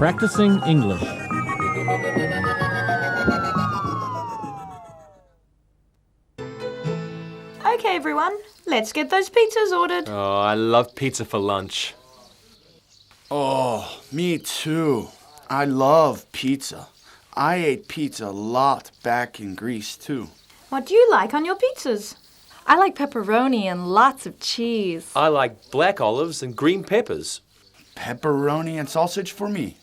Practicing English. Okay, everyone, let's get those pizzas ordered. Oh, I love pizza for lunch. Oh, me too. I love pizza. I ate pizza a lot back in Greece too. What do you like on your pizzas? I like pepperoni and lots of cheese. I like black olives and green peppers. Pepperoni and sausage for me.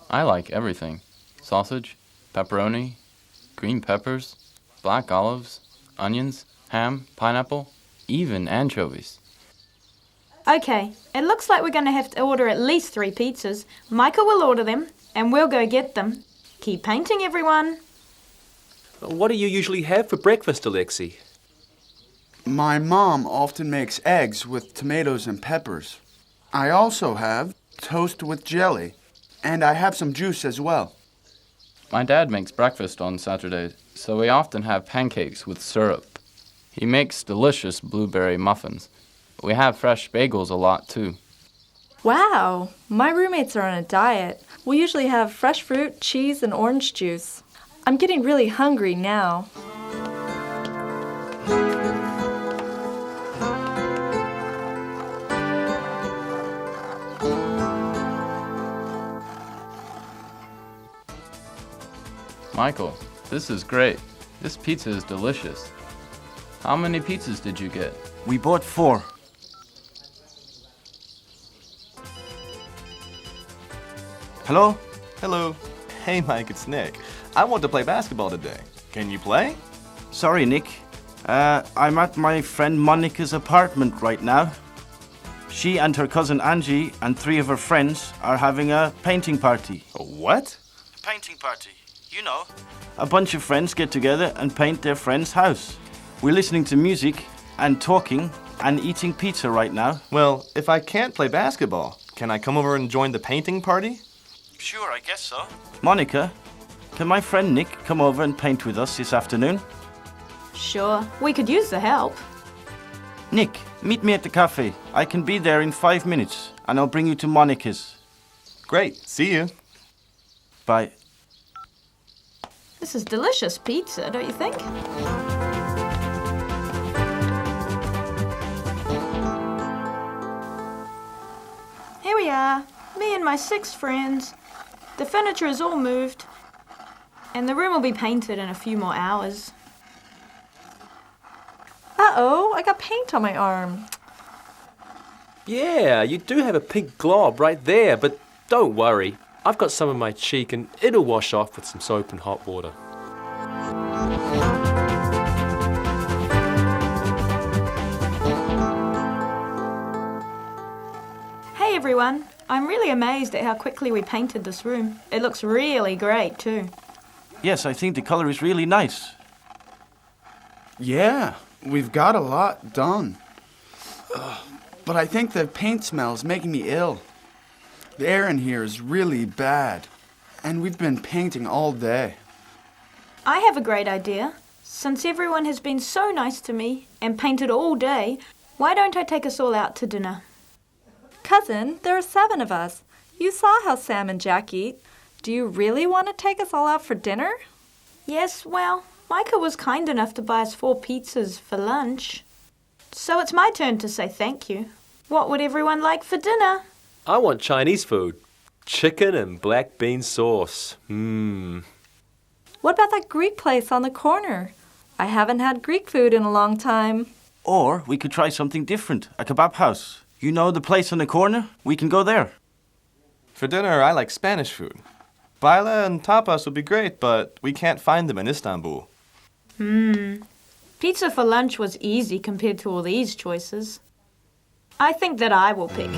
I like everything. Sausage, pepperoni, green peppers, black olives, onions, ham, pineapple, even anchovies. Okay, it looks like we're going to have to order at least 3 pizzas. Micah will order them, and we'll go get them. Keep painting, everyone. What do you usually have for breakfast, Alexi? My mom often makes eggs with tomatoes and peppers. I also have toast with jelly, and I have some juice as well. My dad makes breakfast on Saturdays, so we often have pancakes with syrup. He makes delicious blueberry muffins. We have fresh bagels a lot, too. Wow, my roommates are on a diet. We usually have fresh fruit, cheese, and orange juice. I'm getting really hungry now. Michael, this is great. This pizza is delicious. How many pizzas did you get? We bought 4. Hello? Hello. Hey, Mike, it's Nick. I want to play basketball today. Can you play? Sorry, Nick. I'm at my friend Monica's apartment right now. She and her cousin Angie and 3 of her friends are having a painting party. A what? A painting party. You know. A bunch of friends get together and paint their friend's house. We're listening to music and talking and eating pizza right now. Well, if I can't play basketball, can I come over and join the painting party? Sure, I guess so. Monica, can my friend Nick come over and paint with us this afternoon? Sure, we could use the help. Nick, meet me at the cafe. I can be there in 5 minutes, and I'll bring you to Monica's. Great. See you. Bye. This is delicious pizza, don't you think? Here we are, me and my 6 friends. The furniture is all moved, and the room will be painted in a few more hours. Uh-oh, I got paint on my arm. Yeah, you do have a pink glob right there, but don't worry. I've got some on my cheek and it'll wash off with some soap and hot water. Hey everyone, I'm really amazed at how quickly we painted this room. It looks really great too. Yes, I think the color is really nice. Yeah, we've got a lot done. But I think the paint smell is making me ill. The air in here is really bad, and we've been painting all day. I have a great idea. Since everyone has been so nice to me and painted all day, why don't I take us all out to dinner? Cousin, there are 7 of us. You saw how Sam and Jack eat. Do you really want to take us all out for dinner? Yes, well, Micah was kind enough to buy us 4 pizzas for lunch. So it's my turn to say thank you. What would everyone like for dinner? I want Chinese food. Chicken and black bean sauce. What about that Greek place on the corner? I haven't had Greek food in a long time. Or we could try something different, a kebab house. You know the place on the corner? We can go there. For dinner, I like Spanish food. Paella and tapas would be great, but we can't find them in Istanbul. Pizza for lunch was easy compared to all these choices. I think that I will pick